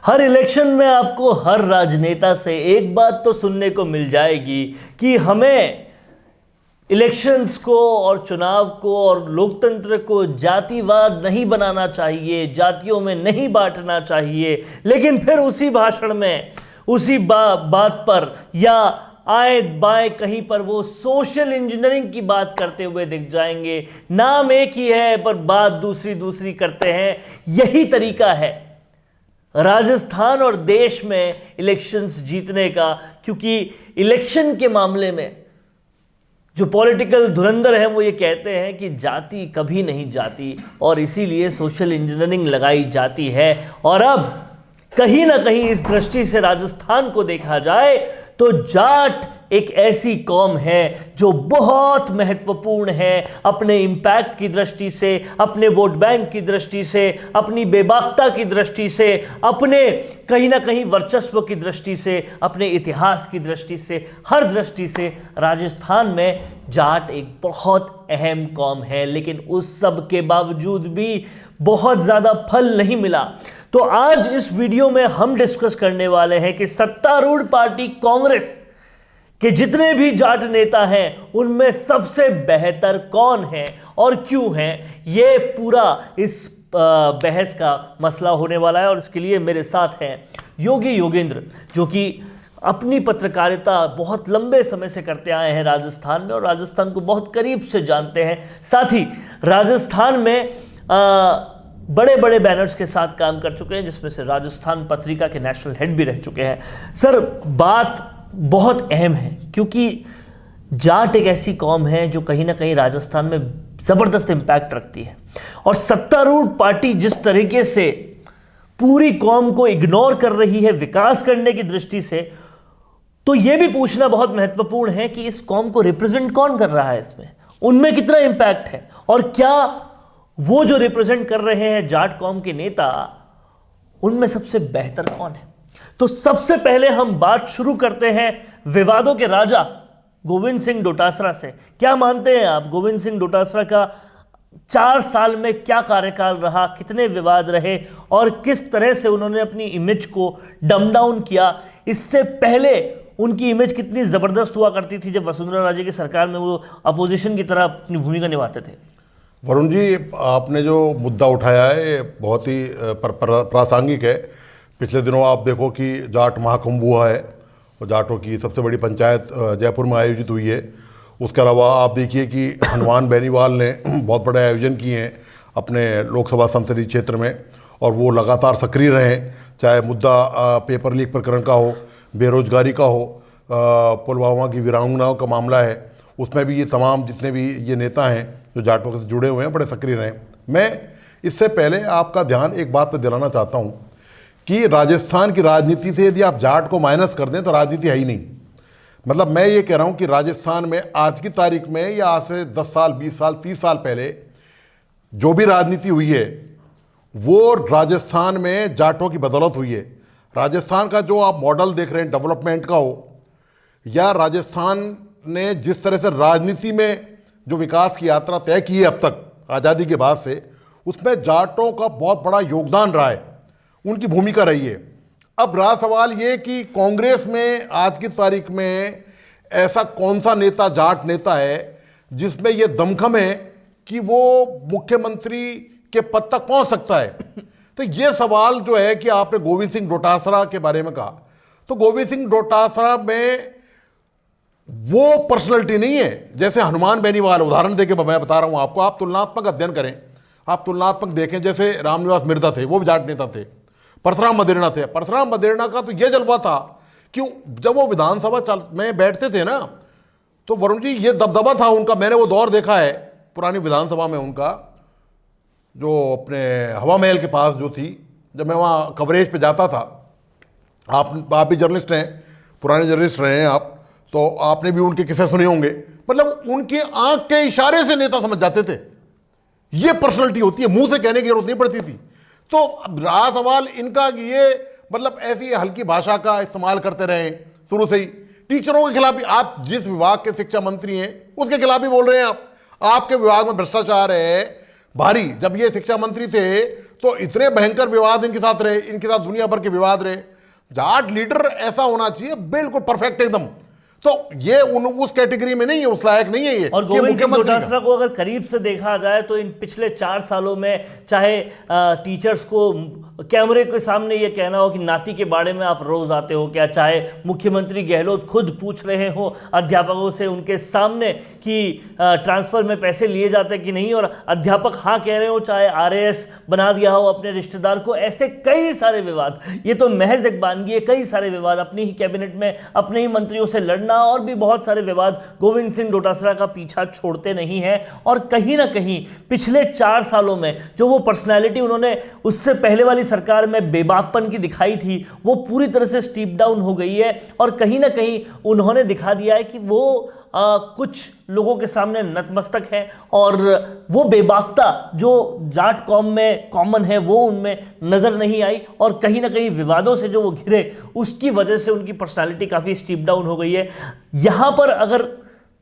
हर election में आपको हर राजनेता से एक बात तो सुनने को मिल जाएगी कि हमें इलेक्शंस को और चुनाव को और लोकतंत्र को जातिवाद नहीं बनाना चाहिए, जातियों में नहीं बांटना चाहिए। लेकिन फिर उसी भाषण में उसी बात पर या आए बाएं कहीं पर वो सोशल इंजीनियरिंग की बात करते हुए दिख जाएंगे। नाम एक ही है पर बात दूसरी दूसरी करते हैं। यही तरीका है राजस्थान और देश में इलेक्शंस जीतने का, क्योंकि इलेक्शन के मामले में जो पॉलिटिकल धुरंधर हैं वो ये कहते हैं कि जाति कभी नहीं जाती और इसीलिए सोशल इंजीनियरिंग लगाई जाती है। और अब कहीं ना कहीं इस दृष्टि से राजस्थान को देखा जाए तो जाट एक ऐसी कौम है जो बहुत महत्वपूर्ण है अपने इम्पैक्ट की दृष्टि से, अपने वोट बैंक की दृष्टि से, अपनी बेबाकता की दृष्टि से, अपने कहीं ना कहीं वर्चस्व की दृष्टि से, अपने इतिहास की दृष्टि से, हर दृष्टि से राजस्थान में जाट एक बहुत अहम कौम है। लेकिन उस सब के बावजूद भी बहुत ज़्यादा फल नहीं मिला। तो आज इस वीडियो में हम डिस्कस करने वाले हैं कि सत्तारूढ़ पार्टी कांग्रेस कि जितने भी जाट नेता हैं उनमें सबसे बेहतर कौन है और क्यों है। ये पूरा इस बहस का मसला होने वाला है। और इसके लिए मेरे साथ हैं योगी योगेंद्र, जो कि अपनी पत्रकारिता बहुत लंबे समय से करते आए हैं राजस्थान में और राजस्थान को बहुत करीब से जानते हैं। साथ ही राजस्थान में बड़े बड़े बैनर्स के साथ काम कर चुके हैं, जिसमें से राजस्थान पत्रिका के नेशनल हेड भी रह चुके हैं। सर, बात बहुत अहम है क्योंकि जाट एक ऐसी कौम है जो कहीं ना कहीं राजस्थान में ज़बरदस्त इम्पैक्ट रखती है और सत्तारूढ़ पार्टी जिस तरीके से पूरी कौम को इग्नोर कर रही है विकास करने की दृष्टि से, तो यह भी पूछना बहुत महत्वपूर्ण है कि इस कौम को रिप्रेजेंट कौन कर रहा है, इसमें उनमें कितना इम्पैक्ट है और क्या वो जो रिप्रेजेंट कर रहे हैं जाट कौम के नेता, उनमें सबसे बेहतर कौन है। तो सबसे पहले हम बात शुरू करते हैं विवादों के राजा गोविंद सिंह डोटासरा से। क्या मानते हैं आप, गोविंद सिंह डोटासरा का 4 साल में क्या कार्यकाल रहा, कितने विवाद रहे और किस तरह से उन्होंने अपनी इमेज को डम डाउन किया? इससे पहले उनकी इमेज कितनी ज़बरदस्त हुआ करती थी जब वसुंधरा राजे की सरकार में वो अपोजिशन की तरह अपनी भूमिका निभाते थे। वरुण जी, आपने जो मुद्दा उठाया है ये बहुत ही प्रासंगिक है। पिछले दिनों आप देखो कि जाट महाकुंभ हुआ है और जाटों की सबसे बड़ी पंचायत जयपुर में आयोजित हुई है। उसके अलावा आप देखिए कि हनुमान बेनीवाल ने बहुत बड़े आयोजन किए हैं अपने लोकसभा संसदीय क्षेत्र में और वो लगातार सक्रिय रहे हैं, चाहे मुद्दा पेपर लीक प्रकरण का हो, बेरोजगारी का हो, पुलवामा की वीरांगनाओं का मामला है, उसमें भी ये तमाम जितने भी ये नेता हैं जो जाटों से जुड़े हुए हैं बड़े सक्रिय रहे। मैं इससे पहले आपका ध्यान एक बात पर दिलाना चाहता हूँ कि राजस्थान की राजनीति से यदि आप जाट को माइनस कर दें तो राजनीति है ही नहीं। मतलब मैं ये कह रहा हूँ कि राजस्थान में आज की तारीख में या आज से 10 साल, 20 साल, 30 साल पहले जो भी राजनीति हुई है वो राजस्थान में जाटों की बदौलत हुई है। राजस्थान का जो आप मॉडल देख रहे हैं डेवलपमेंट का हो या राजस्थान ने जिस तरह से राजनीति में जो विकास की यात्रा तय की है अब तक आज़ादी के बाद से, उसमें जाटों का बहुत बड़ा योगदान रहा है, उनकी भूमिका रही है। अब रहा सवाल ये कि कांग्रेस में आज की तारीख में ऐसा कौन सा नेता जाट नेता है जिसमें ये दमखम है कि वो मुख्यमंत्री के पद तक पहुंच सकता है। तो ये सवाल जो है कि आपने गोविंद सिंह डोटासरा के बारे में कहा, तो गोविंद सिंह डोटासरा में वो पर्सनैलिटी नहीं है जैसे हनुमान बेनीवाल। उदाहरण देके मैं बता रहा हूं आपको, आप तुलनात्मक अध्ययन करें, आप तुलनात्मक देखें। जैसे रामनिवास मिर्धा थे, वो भी जाट नेता थे। परशुराम मदेरणा थे। परशुराम मदेरणा का तो ये जलवा था कि जब वो विधानसभा में बैठते थे ना, तो वरुण जी ये दबदबा था उनका। मैंने वो दौर देखा है पुरानी विधानसभा में उनका, जो अपने हवा महल के पास जो थी, जब मैं वहाँ कवरेज पे जाता था। आप भी जर्नलिस्ट हैं, पुराने जर्नलिस्ट रहे हैं आप, तो आपने भी उनके किस्से सुने होंगे। मतलब उनके आंख के इशारे से नेता समझ जाते थे। ये पर्सनैलिटी होती है, मुंह से कहने की जरूरत नहीं पड़ती थी। तो अब रहा सवाल इनका कि ये मतलब ऐसी हल्की भाषा का इस्तेमाल करते रहे शुरू से ही। टीचरों के खिलाफ भी, आप जिस विभाग के शिक्षा मंत्री हैं उसके खिलाफ भी बोल रहे हैं। आपके विभाग में भ्रष्टाचार है भारी। जब ये शिक्षा मंत्री थे तो इतने भयंकर विवाद इनके साथ रहे, इनके साथ दुनिया भर के विवाद रहे। जाट लीडर ऐसा होना चाहिए बिल्कुल परफेक्ट एकदम, तो ये उस कैटेगरी में नहीं है, उस लायक नहीं है ये। और गोविंद सिंह डोटासरा को अगर करीब से देखा जाए तो इन पिछले 4 सालों में चाहे टीचर्स को कैमरे के सामने ये कहना हो कि नाती के बारे में आप रोज आते हो क्या, चाहे मुख्यमंत्री गहलोत खुद पूछ रहे हो अध्यापकों से उनके सामने कि ट्रांसफर में पैसे लिए जाते कि नहीं और अध्यापक हाँ कह रहे हो, चाहे आरएएस बना दिया हो अपने रिश्तेदार को, ऐसे कई सारे विवाद, ये तो महज एक बानगी है, कई सारे विवाद अपनी ही कैबिनेट में अपने ही मंत्रियों से लड़ना और भी बहुत सारे विवाद गोविंद सिंह डोटासरा का पीछा छोड़ते नहीं हैं। और कहीं ना कहीं पिछले 4 सालों में जो वो पर्सनालिटी उन्होंने उससे पहले वाली सरकार में बेबाकपन की दिखाई थी वो पूरी तरह से स्टीप डाउन हो गई है और कहीं ना कहीं उन्होंने दिखा दिया है कि वो कुछ लोगों के सामने नतमस्तक है और वो बेबाकता जो जाट कौम में कॉमन है वो उनमें नज़र नहीं आई और कहीं ना कहीं विवादों से जो वो घिरे उसकी वजह से उनकी पर्सनालिटी काफ़ी स्टीप डाउन हो गई है। यहाँ पर अगर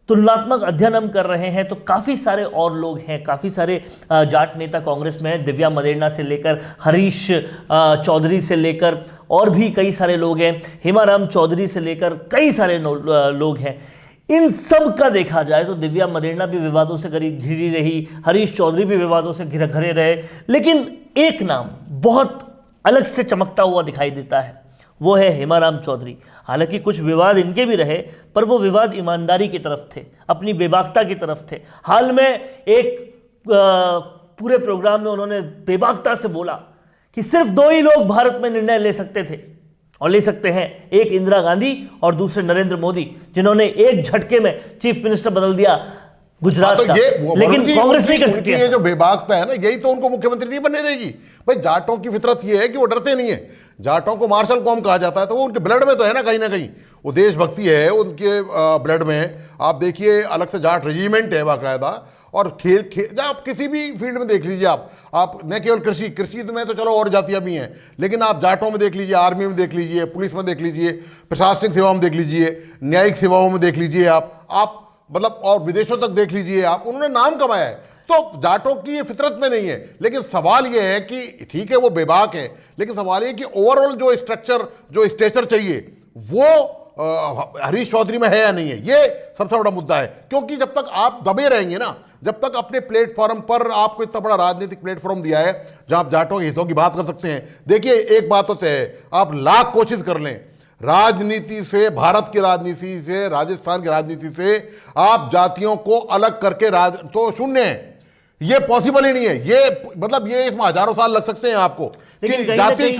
तुलनात्मक अध्ययन हम कर रहे हैं तो काफ़ी सारे और लोग हैं, काफ़ी सारे जाट नेता कांग्रेस में हैं, दिव्या मदेरणा से लेकर हरीश चौधरी से लेकर और भी कई सारे लोग हैं, हेमाराम चौधरी से लेकर कई सारे लोग हैं। इन सब का देखा जाए तो दिव्या मदेरणा भी विवादों से घिरी रही, हरीश चौधरी भी विवादों से घिरे रहे, लेकिन एक नाम बहुत अलग से चमकता हुआ दिखाई देता है, वो है हेमाराम चौधरी। हालांकि कुछ विवाद इनके भी रहे पर वो विवाद ईमानदारी की तरफ थे, अपनी बेबाकता की तरफ थे। हाल में एक पूरे प्रोग्राम में उन्होंने बेबाकता से बोला कि सिर्फ 2 ही लोग भारत में निर्णय ले सकते थे और ले सकते हैं, एक इंदिरा गांधी और दूसरे नरेंद्र मोदी, जिन्होंने एक झटके में चीफ मिनिस्टर बदल दिया गुजरात का। लेकिन कांग्रेस नहीं कर सकती। ये जो बेबाकता है ना, यही तो उनको मुख्यमंत्री नहीं बनने देगी। भाई जाटों की फितरत ये है कि वो डरते नहीं है, जाटों को मार्शल कौम कहा जाता है, तो वो उनके ब्लड में तो है ना कहीं वो देशभक्ति है उनके ब्लड में। आप देखिए अलग से जाट रेजिमेंट है बाकायदा, और खेल आप किसी भी फील्ड में देख लीजिए, आप न केवल कृषि में तो चलो और जातियां भी हैं, लेकिन आप जाटों में देख लीजिए, आर्मी में देख लीजिए, पुलिस में देख लीजिए, प्रशासनिक सेवाओं में देख लीजिए, न्यायिक सेवाओं में देख लीजिए, आप मतलब और विदेशों तक देख लीजिए आप, उन्होंने नाम कमाया है। तो जाटों की ये फितरत में नहीं है, लेकिन सवाल ये है कि ठीक है वो बेबाक है, लेकिन सवाल ये कि ओवरऑल जो स्ट्रक्चर जो स्ट्रेचर चाहिए वो हरीश चौधरी में है या नहीं है, ये सबसे बड़ा मुद्दा है। क्योंकि जब तक आप दबे रहेंगे ना, जब तक अपने प्लेटफॉर्म पर, आपको इतना बड़ा राजनीतिक प्लेटफॉर्म दिया है जहां आप जाटों के हितों की बात कर सकते हैं। देखिए एक बात तो तय है, आप लाख कोशिश कर लें, राजनीति से, भारत की राजनीति से, राजस्थान की राजनीति से आप जातियों को अलग करके तो शून्य है, ये पॉसिबल ही नहीं है। ये मतलब ये इसमें हजारों साल लग सकते हैं आपको कि जाति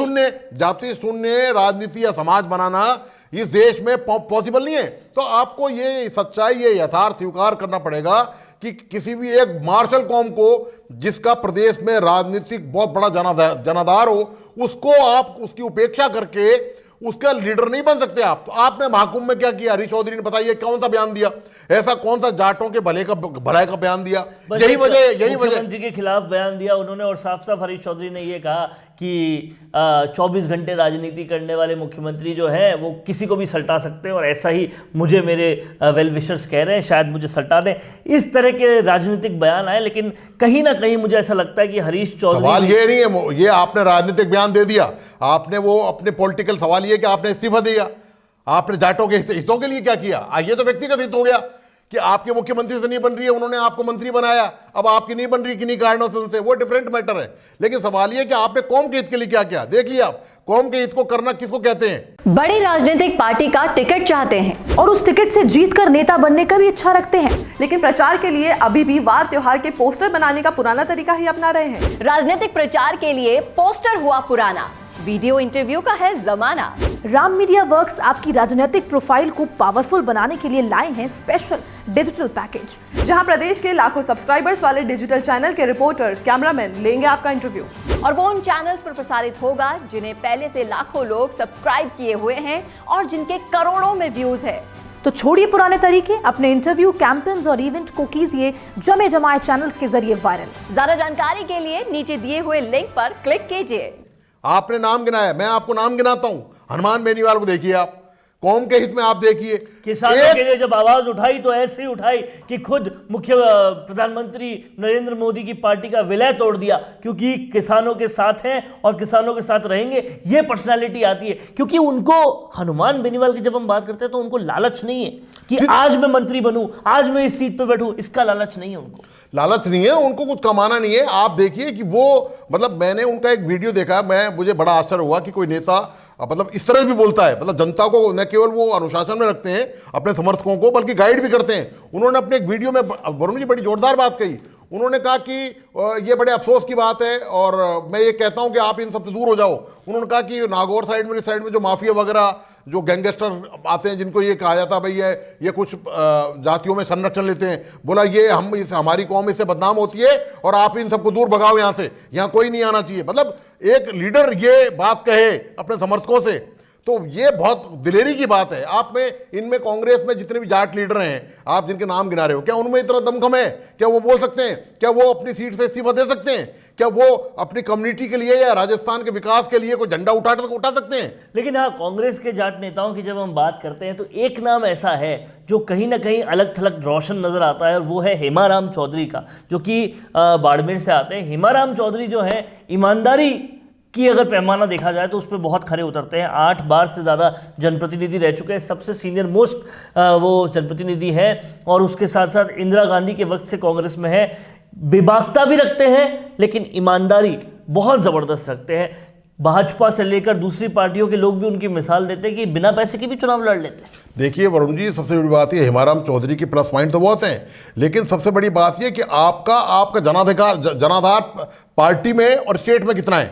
शून्य राजनीति या समाज बनाना इस देश में पॉसिबल नहीं है। तो आपको ये सच्चाई, ये यथार्थ स्वीकार करना पड़ेगा कि किसी भी एक मार्शल कौम को, जिसका प्रदेश में राजनीतिक बहुत बड़ा जनाधार हो, उसको आप उसकी उपेक्षा करके उसका लीडर नहीं बन सकते आप। तो आपने महाकुंभ में क्या किया, हरीश चौधरी ने बताइए कौन सा बयान दिया, ऐसा कौन सा जाटों के भलाई का बयान दिया? यही वजह मुख्यमंत्री के खिलाफ बयान दिया उन्होंने और साफ साफ हरीश चौधरी ने ये कहा कि 24 घंटे राजनीति करने वाले मुख्यमंत्री जो है वो किसी को भी सल्टा सकते हैं और ऐसा ही मुझे मेरे वेल विशर्स कह रहे हैं, शायद मुझे सल्टा दें। इस तरह के राजनीतिक बयान आए, लेकिन कहीं ना कहीं मुझे ऐसा लगता है कि हरीश चौधरी, सवाल ये नहीं है, ये आपने राजनीतिक बयान दे दिया, आपने वो अपने पॉलिटिकल, सवाल ये कि आपने इस्तीफा दिया, आपने जाटों के हितों के लिए क्या किया? ये तो व्यक्तिगत हित हो गया कि आपके मुख्यमंत्री से नहीं बन रही है, उन्होंने आपको मंत्री बनाया, अब आपकी नहीं बन रही किन्हीं कारणों से उनसे, वो डिफरेंट मैटर है। लेकिन सवाल ये कि आपने कौम के हित के लिए क्या किया? देख लिया आप, कौम के हित को करना किसको कहते हैं? बड़ी राजनीतिक पार्टी का टिकट चाहते हैं और उस टिकट से जीतकर नेता बनने का भी इच्छा रखते हैं, लेकिन प्रचार के लिए अभी भी वार त्योहार के पोस्टर बनाने का पुराना तरीका ही अपना रहे हैं। राजनीतिक प्रचार के लिए पोस्टर हुआ पुराना, वीडियो इंटरव्यू का है जमाना। राम मीडिया वर्क्स आपकी राजनीतिक प्रोफाइल को पावरफुल बनाने के लिए लाए हैं स्पेशल डिजिटल पैकेज, जहां प्रदेश के लाखों सब्सक्राइबर्स वाले डिजिटल चैनल के रिपोर्टर, कैमरामैन लेंगे आपका इंटरव्यू, और वो उन चैनल्स पर प्रसारित होगा जिन्हें पहले से लाखों लोग सब्सक्राइब किए हुए हैं और जिनके करोड़ों में व्यूज है। तो छोड़िए पुराने तरीके, अपने इंटरव्यू, कैंपेन्स और इवेंट को कीजिए जमे जमाए चैनल्स के जरिए वायरल। ज्यादा जानकारी के लिए नीचे दिए हुए लिंक पर क्लिक कीजिए। आपने नाम गिनाया, मैं आपको नाम गिनाता हूं। हनुमान बेनीवाल को देखिए आप, कौम के हित में आप देखिए। किसानों के लिए जब आवाज उठाई तो ऐसे ही उठाई कि खुद मुख्य प्रधानमंत्री नरेंद्र मोदी की पार्टी का विलय तोड़ दिया, क्योंकि किसानों के साथ हैं और किसानों के साथ रहेंगे, ये पर्सनालिटी आती है। क्योंकि उनको, हनुमान बेनीवाल की जब हम बात करते हैं तो उनको लालच नहीं है कि आज मैं मंत्री बनूं, आज मैं इस सीट पे बैठूं, इसका लालच नहीं है उनको। लालच नहीं है उनको, कुछ कमाना नहीं है। आप देखिए कि वो, मतलब मैंने उनका एक वीडियो देखा, मुझे बड़ा आश्चर्य हुआ कि कोई नेता मतलब इस तरह भी बोलता है। मतलब जनता को न केवल वो अनुशासन में रखते हैं अपने समर्थकों को, बल्कि गाइड भी करते हैं। उन्होंने अपने एक वीडियो में, वरुण जी, बड़ी जोरदार बात कही। उन्होंने कहा कि ये बड़े अफसोस की बात है और मैं ये कहता हूं कि आप इन सबसे दूर हो जाओ। उन्होंने कहा कि नागौर साइड में, इस साइड में जो माफिया वगैरह, जो गैंगस्टर आते हैं, जिनको ये कहा जाता है भाई ये कुछ जातियों में संरक्षण लेते हैं, बोला ये हमारी कौम इससे बदनाम होती है और आप इन सबको दूर भगाओ, यहाँ से, यहाँ कोई नहीं आना चाहिए। मतलब एक लीडर ये बात कहे अपने समर्थकों से, तो ये बहुत दिलेरी की बात है। आप में, इनमें, कांग्रेस में जितने भी जाट लीडर हैं, आप जिनके नाम गिना रहे हो, क्या उनमें इतना दमखम है? क्या वो बोल सकते हैं? क्या वो अपनी सीट से इस्तीफा दे सकते हैं? क्या वो अपनी कम्युनिटी के लिए या राजस्थान के विकास के लिए कोई झंडा उठा सकते हैं? लेकिन हाँ, कांग्रेस के जाट नेताओं की जब हम बात करते हैं तो एक नाम ऐसा है जो कहीं ना कहीं अलग थलग रोशन नजर आता है, और वो है हेमाराम चौधरी का, जो कि बाड़मेर से आते हैं। हेमाराम चौधरी जो है, ईमानदारी की अगर पैमाना देखा जाए तो उस पर बहुत खरे उतरते हैं। 8 बार से ज़्यादा जनप्रतिनिधि रह चुके हैं, सबसे सीनियर मोस्ट वो जनप्रतिनिधि है, और उसके साथ साथ इंदिरा गांधी के वक्त से कांग्रेस में है। बेबाकता भी रखते हैं लेकिन ईमानदारी बहुत ज़बरदस्त रखते हैं। भाजपा से लेकर दूसरी पार्टियों के लोग भी उनकी मिसाल देते हैं कि बिना पैसे के भी चुनाव लड़ लेते हैं। देखिए वरुण जी, सबसे बड़ी बात ये, हेमाराम चौधरी की प्लस पॉइंट तो बहुत हैं, लेकिन सबसे बड़ी बात ये कि आपका जनाधार पार्टी में और स्टेट में कितना है?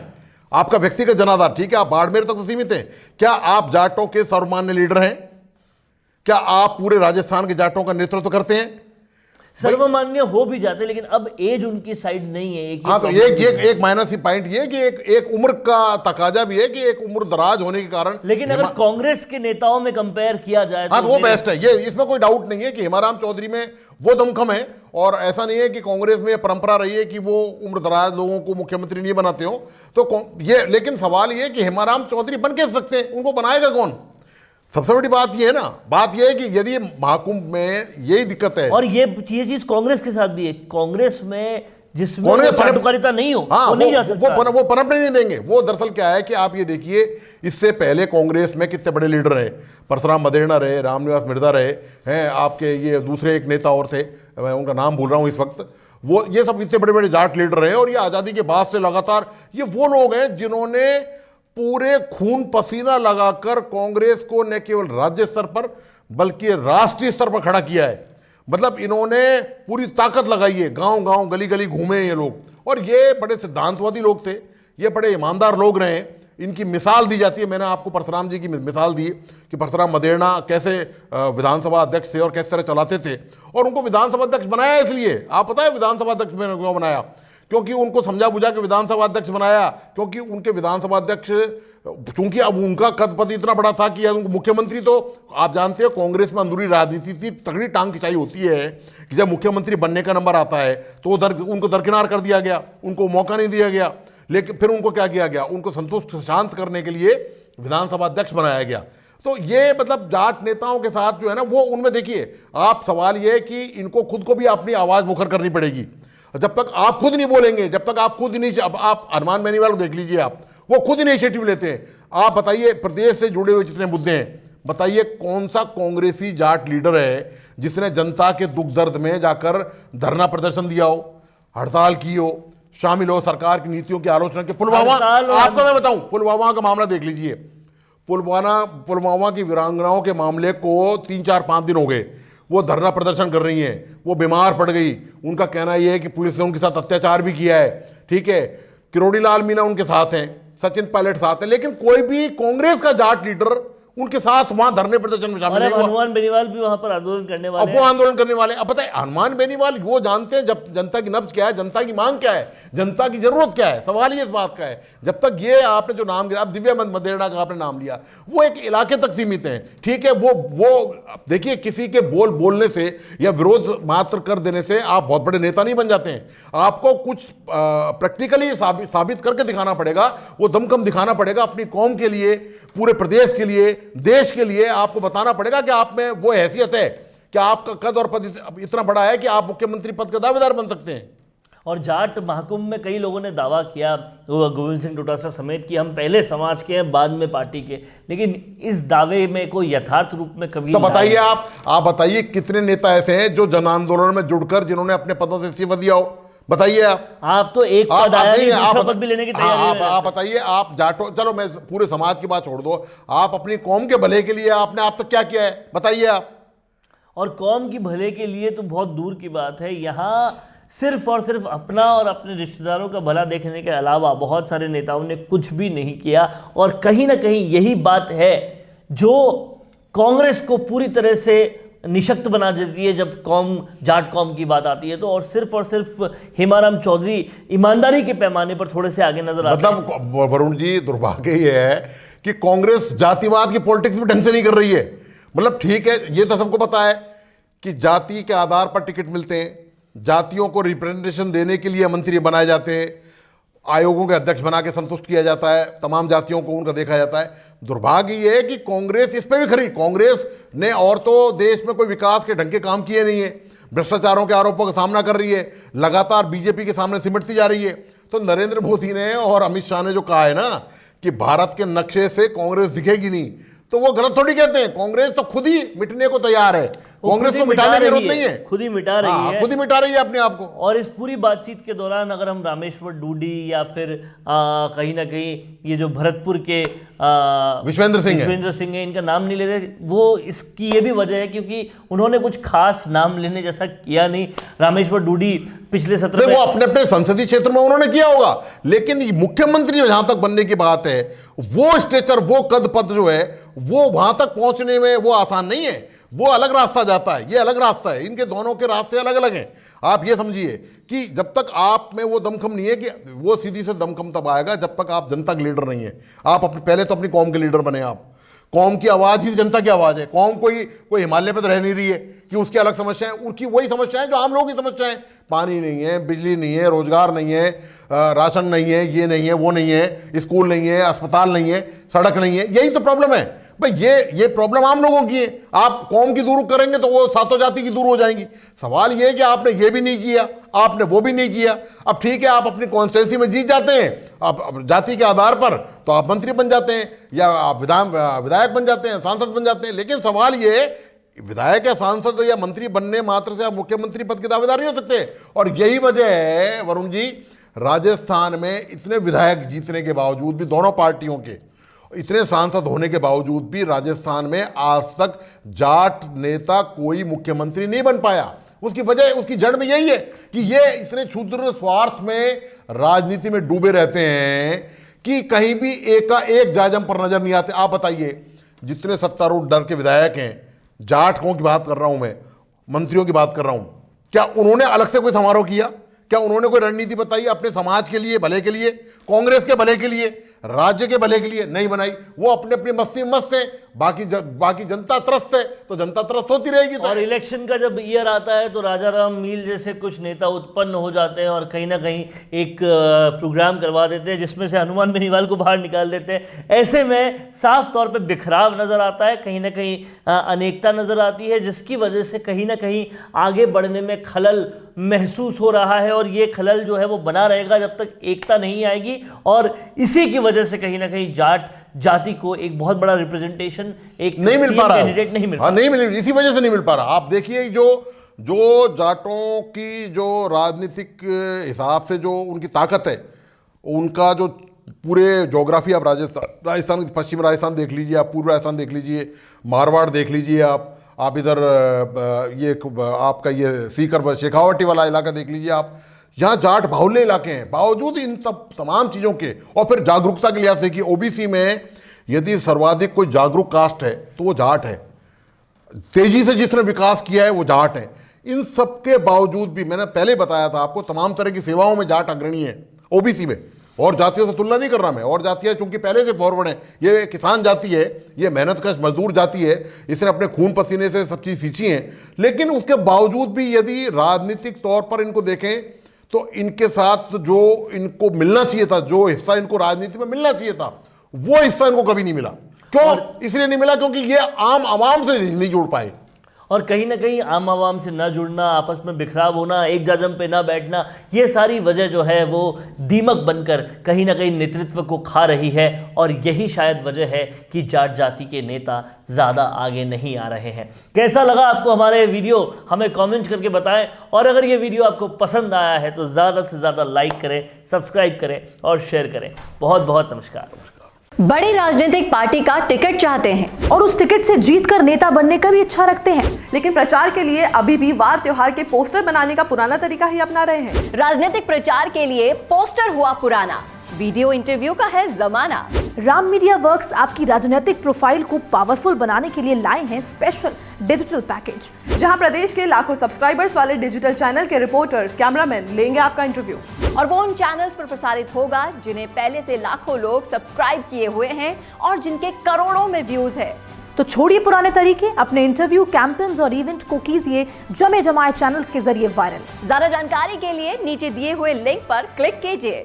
आपका व्यक्तिगत जनाधार, ठीक है, आप बाड़मेर तक तो सीमित हैं। क्या आप जाटों के सर्वमान्य लीडर हैं? क्या आप पूरे राजस्थान के जाटों का नेतृत्व करते हैं? सर्वमान्य हो भी जाते, लेकिन अब एज उनकी साइड नहीं है। हाँ, तो एक माइनस पॉइंट ये कि एक उम्र का तकाजा भी है कि एक उम्र दराज होने के कारण। लेकिन अगर कांग्रेस के नेताओं में कंपेयर किया जाए तो वो बेस्ट है, ये इसमें कोई डाउट नहीं है कि हेमाराम चौधरी में वो दमखम है। और ऐसा नहीं है कि कांग्रेस में ये परंपरा रही है कि वो उम्र दराज लोगों को मुख्यमंत्री नहीं बनाते हो, तो ये, लेकिन सवाल ये कि हेमाराम चौधरी बन कैसे सकते हैं? उनको बनाएगा कौन? सबसे बड़ी बात ये है ना, बात ये है कि यदि महाकुंभ में यही दिक्कत है, और ये चीज कांग्रेस के साथ भी है, कांग्रेस में जिसमें चाटुकारिता नहीं हो, हाँ, वो नहीं जा सकता, वो पनपने नहीं देंगे। वो दरअसल क्या है कि आप ये देखिए, इससे पहले कांग्रेस में कितने बड़े लीडर रहे, परशुराम मदेरणा रहे, रामनिवास मिर्जा रहे हैं, आपके ये दूसरे एक नेता और थे, मैं उनका नाम भूल रहा हूँ इस वक्त, वो ये सब इतने बड़े बड़े जाट लीडर रहे। और ये आज़ादी के बाद से लगातार ये वो लोग हैं जिन्होंने पूरे खून पसीना लगाकर कांग्रेस को न केवल राज्य स्तर पर बल्कि राष्ट्रीय स्तर पर खड़ा किया है। मतलब इन्होंने पूरी ताकत लगाई है, गांव गांव गली गली घूमे ये लोग, और ये बड़े सिद्धांतवादी लोग थे, ये बड़े ईमानदार लोग रहे। इनकी मिसाल दी जाती है, मैंने आपको परशुराम जी की मिसाल दी कि परशुराम मदेरणा कैसे विधानसभा अध्यक्ष थे और किस तरह चलाते थे, और उनको विधानसभा अध्यक्ष बनाया इसलिए, आप पता है विधानसभा अध्यक्ष मैंने क्यों बनाया? क्योंकि उनको समझा बुझा के विधानसभा अध्यक्ष बनाया, क्योंकि उनके विधानसभा अध्यक्ष, चूंकि अब उनका कद पद इतना बड़ा था कि उनको मुख्यमंत्री, तो आप जानते हो कांग्रेस में अंदरूनी राजनीति थी, तगड़ी टांग खिंचाई होती है कि जब मुख्यमंत्री बनने का नंबर आता है तो उनको दरकिनार कर दिया गया, उनको मौका नहीं दिया गया। लेकिन फिर उनको क्या किया गया? उनको संतुष्ट शांत करने के लिए विधानसभा अध्यक्ष बनाया गया। तो ये मतलब जाट नेताओं के साथ जो है ना, वो उनमें देखिए, आप सवाल ये है कि इनको खुद को भी अपनी आवाज़ मुखर करनी पड़ेगी। जब तक आप खुद नहीं बोलेंगे, जब तक आप खुद नहीं, अब आप हनुमान बेनीवाल को देख लीजिए, आप वो खुद इनिशिएटिव लेते हैं। आप बताइए, प्रदेश से जुड़े हुए जितने मुद्दे हैं, बताइए कौन सा कांग्रेसी जाट लीडर है जिसने जनता के दुख दर्द में जाकर धरना प्रदर्शन दिया हो, हड़ताल की हो, शामिल हो, सरकार की नीतियों की आलोचना की? पुलवामा, आपको मैं बताऊं, पुलवामा का मामला देख लीजिए। पुलवामा की वीरांगनाओं के मामले को 3-4-5 दिन हो गए, वो धरना प्रदर्शन कर रही हैं, वो बीमार पड़ गई। उनका कहना यह है कि पुलिस ने उनके साथ अत्याचार भी किया है, ठीक है। किरोड़ी लाल मीणा उनके साथ हैं, सचिन पायलट साथ हैं, लेकिन कोई भी कांग्रेस का जाट लीडर उनके साथ वहां धरने प्रदर्शन में शामिल नहीं हुआ। हनुमान बेनीवाल भी वहां पर आंदोलन करने वाले हैं। वो आंदोलन करने वाले, अब बताए हनुमान बेनीवाल वो जानते हैं जब जनता की नब्ज क्या है, जनता की मांग क्या है, जनता की जरूरत क्या है। सवाल ये इस बात का है, जब तक ये आपने जो नाम लिया, अब दिव्या मदेरणा का आपने नाम लिया, वो एक इलाके तक सीमित है, ठीक है। वो देखिए, किसी के बोलने से या विरोध मात्र कर देने से आप बहुत बड़े नेता नहीं बन जाते हैं। आपको कुछ प्रैक्टिकली साबित करके दिखाना पड़ेगा, वो दमखम दिखाना पड़ेगा अपनी कौम के लिए, पूरे प्रदेश के लिए, देश के लिए आपको बताना पड़ेगा कि आप में वो हैसियत है कि आपका कद और पद इतना बड़ा है कि आप मुख्यमंत्री पद के दावेदार बन सकते हैं। और जाट महाकुंभ में कई लोगों ने दावा किया, गोविंद सिंह डोटासरा समेत, कि हम पहले समाज के हैं बाद में पार्टी के, लेकिन इस दावे में कोई यथार्थ रूप में कभी तो बताइए आप बताइए कितने नेता ऐसे हैं जो जन आंदोलन में जुड़कर जिन्होंने अपने पदों से इस्तीफा दिया हो? बताइए आप तो एक पद आया नहीं, दूसरा पद भी लेने की तैयारी में। आप बताइए, आप जाटो, चलो मैं पूरे समाज की बात छोड़ दो, आप अपनी कौम के भले के लिए आपने आप तक क्या किया है बताइए आप। और कौम की भले के लिए तो बहुत दूर की बात है, यहाँ सिर्फ और सिर्फ अपना और अपने रिश्तेदारों का भला देखने के अलावा बहुत सारे नेताओं ने कुछ भी नहीं किया। और कहीं ना कहीं यही बात है जो कांग्रेस को पूरी तरह से निशक्त बना देती है जब जाट कौम की बात आती है तो। और सिर्फ हेमाराम चौधरी ईमानदारी के पैमाने पर थोड़े से आगे नजर आते हैं। मतलब वरुण जी, दुर्भाग्य ये है कि कांग्रेस जातिवाद की पॉलिटिक्स भी ढंग से नहीं कर रही है। मतलब ठीक है, ये तो सबको पता है कि जाति के आधार पर टिकट मिलते हैं, जातियों को रिप्रेजेंटेशन देने के लिए मंत्री बनाए जाते हैं, आयोगों के अध्यक्ष बना के संतुष्ट किया जाता है, तमाम जातियों को उनका देखा जाता है। दुर्भाग्य ये है कि कांग्रेस इस पे भी खरी। कांग्रेस ने और तो देश में कोई विकास के ढंग के काम किए नहीं है, भ्रष्टाचारों के आरोपों का सामना कर रही है, लगातार बीजेपी के सामने सिमटती जा रही है। तो नरेंद्र मोदी ने और अमित शाह ने जो कहा है ना कि भारत के नक्शे से कांग्रेस दिखेगी नहीं, तो वो गलत थोड़ी कहते हैं। कांग्रेस तो खुद ही मिटने को तैयार है, कांग्रेस को मिटाने की जरूरत नहीं है, खुद ही मिटा रही है, खुद ही मिटा रही है अपने आप को। और इस पूरी बातचीत के दौरान अगर हम रामेश्वर डूडी या फिर कहीं ना कहीं ये जो भरतपुर के विश्वेंद्र सिंह है, इनका नाम नहीं ले रहे, वो इसकी ये भी वजह है क्योंकि उन्होंने कुछ खास नाम लेने जैसा किया नहीं। रामेश्वर डूडी पिछले सत्र में वो अपने अपने संसदीय क्षेत्र में उन्होंने किया होगा, लेकिन मुख्यमंत्री जहां तक बनने की बात है, वो स्टेचर, वो कद पद जो है, वो वहां तक पहुंचने में वो आसान नहीं है। वो अलग रास्ता जाता है, ये अलग रास्ता है, इनके दोनों के रास्ते अलग अलग हैं। आप ये समझिए कि जब तक आप में वो दमखम नहीं है, कि वो सीधी से दमखम तब आएगा जब तक आप जनता के लीडर नहीं है। आप पहले तो अपनी कौम के लीडर बने। आप कौम की आवाज़ ही जनता की आवाज़ है। कौम कोई हिमालय पे तो रह नहीं रही है कि उसकी अलग समस्याएं, उनकी वही समस्याएं जो आम लोगों की समस्याएं। पानी नहीं है, बिजली नहीं है, रोजगार नहीं है, राशन नहीं है, ये नहीं है, वो नहीं है, स्कूल नहीं है, अस्पताल नहीं है, सड़क नहीं है। यही तो प्रॉब्लम है भाई। ये प्रॉब्लम आम लोगों की है। आप कौम की दूर करेंगे तो वो सातों जाति की दूर हो जाएंगी। सवाल ये है कि आपने ये भी नहीं किया, आपने वो भी नहीं किया। अब ठीक है, आप अपनी कॉन्स्टिट्यूंसी में जीत जाते हैं, आप जाति के आधार पर तो आप मंत्री बन जाते हैं या आप विधायक बन जाते हैं, सांसद बन जाते हैं। लेकिन सवाल ये है, विधायक या सांसद या मंत्री बनने मात्र से आप मुख्यमंत्री पद के दावेदार नहीं हो सकते। और यही वजह है वरुण जी, राजस्थान में इतने विधायक जीतने के बावजूद भी, दोनों पार्टियों के इतने सांसद होने के बावजूद भी, राजस्थान में आज तक जाट नेता कोई मुख्यमंत्री नहीं बन पाया। उसकी वजह, उसकी जड़ में यही है कि ये इतने क्षुद्र स्वार्थ में राजनीति में डूबे रहते हैं कि कहीं भी एक का एक जाजम पर नजर नहीं आते। आप बताइए, जितने सत्तारूढ़ दल के विधायक हैं, जाटकों की बात कर रहा हूं मैं, मंत्रियों की बात कर रहा हूं, क्या उन्होंने अलग से कोई समारोह किया? क्या उन्होंने कोई रणनीति बताई अपने समाज के लिए, भले के लिए, कांग्रेस के भले के लिए, राज्य के भले के लिए? नहीं बनाई। वो अपने अपनी मस्ती में मस्त है, बाकी जनता त्रस्त है, तो जनता त्रस्त होती रहेगी। और इलेक्शन का जब ईयर आता है तो राजा राम मील जैसे कुछ नेता उत्पन्न हो जाते हैं और कहीं ना कहीं एक प्रोग्राम करवा देते हैं जिसमें से हनुमान बेनीवाल को बाहर निकाल देते हैं। ऐसे में साफ तौर पे बिखराव नजर आता है, कहीं ना कहीं अनेकता नजर आती है, जिसकी वजह से कहीं ना कहीं आगे बढ़ने में खलल महसूस हो रहा है। और ये खलल जो है वो बना रहेगा जब तक एकता नहीं आएगी। और इसी की वजह से कहीं ना कहीं जाट जाति को एक बहुत बड़ा रिप्रेजेंटेशन, एक नहीं मिल पा रहा, कैंडिडेट नहीं मिल पा रहा। नहीं मिल, इसी वजह से नहीं मिल पा रहा। आप देखिए, जो जाटों की जो राजनीतिक हिसाब से जो उनकी ताकत है, उनका जो पूरे ज्योग्राफी, आप राजस्थान, पश्चिम राजस्थान देख लीजिए, आप पूर्व राजस्थान देख लीजिए, मारवाड़ देख लीजिए, आप इधर ये आपका ये सीकर शेखावटी वाला इलाका देख लीजिए, आप यहाँ जाट बाहुल्य इलाके हैं। बावजूद इन सब तमाम चीज़ों के, और फिर जागरूकता के लिहाज से कि ओबीसी में यदि सर्वाधिक कोई जागरूक कास्ट है तो वो जाट है, तेजी से जिसने विकास किया है वो जाट है। इन सब के बावजूद भी, मैंने पहले बताया था आपको, तमाम तरह की सेवाओं में जाट अग्रणी है ओबीसी में। और जातियों से तुलना नहीं कर रहा मैं, और जातियां चूंकि पहले से फॉरवर्ड है। ये किसान जाति है, ये मेहनतकश मजदूर जाति है, इसने अपने खून पसीने से सब चीज़ सींची है। लेकिन उसके बावजूद भी यदि राजनीतिक तौर पर इनको देखें तो इनके साथ जो इनको मिलना चाहिए था, जो हिस्सा इनको राजनीति में मिलना चाहिए था, वो हिस्सा इनको कभी नहीं मिला। क्यों? इसलिए नहीं मिला क्योंकि ये आम आवाम से नहीं जुड़ पाए। और कहीं ना कहीं आम आवाम से ना जुड़ना, आपस में बिखराव होना, एक जाजम पे ना बैठना, ये सारी वजह जो है वो दीमक बनकर कहीं ना कहीं नेतृत्व को खा रही है। और यही शायद वजह है कि जाट जाति के नेता ज़्यादा आगे नहीं आ रहे हैं। कैसा लगा आपको हमारा ये वीडियो, हमें कमेंट करके बताएं। और अगर ये वीडियो आपको पसंद आया है तो ज़्यादा से ज़्यादा लाइक करें, सब्सक्राइब करें और शेयर करें। बहुत बहुत नमस्कार। बड़ी राजनीतिक पार्टी का टिकट चाहते हैं और उस टिकट से जीतकर नेता बनने का भी इच्छा रखते हैं, लेकिन प्रचार के लिए अभी भी वार त्योहार के पोस्टर बनाने का पुराना तरीका ही अपना रहे हैं। राजनीतिक प्रचार के लिए पोस्टर हुआ पुराना, वीडियो इंटरव्यू का है जमाना। राम मीडिया वर्क्स आपकी राजनीतिक प्रोफाइल को पावरफुल बनाने के लिए लाए हैं स्पेशल डिजिटल पैकेज, जहां प्रदेश के लाखों सब्सक्राइबर्स वाले डिजिटल चैनल के रिपोर्टर, कैमरामैन लेंगे आपका इंटरव्यू। और वो उन चैनल्स पर प्रसारित होगा जिन्हें पहले से लाखों लोग सब्सक्राइब किए हुए हैं और जिनके करोड़ों में व्यूज है। तो छोड़िए पुराने तरीके, अपने इंटरव्यू, कैंपेन्स और इवेंट को कीजिए जमे जमाए चैनल्स के जरिए वायरल। ज्यादा जानकारी के लिए नीचे दिए हुए लिंक पर क्लिक कीजिए।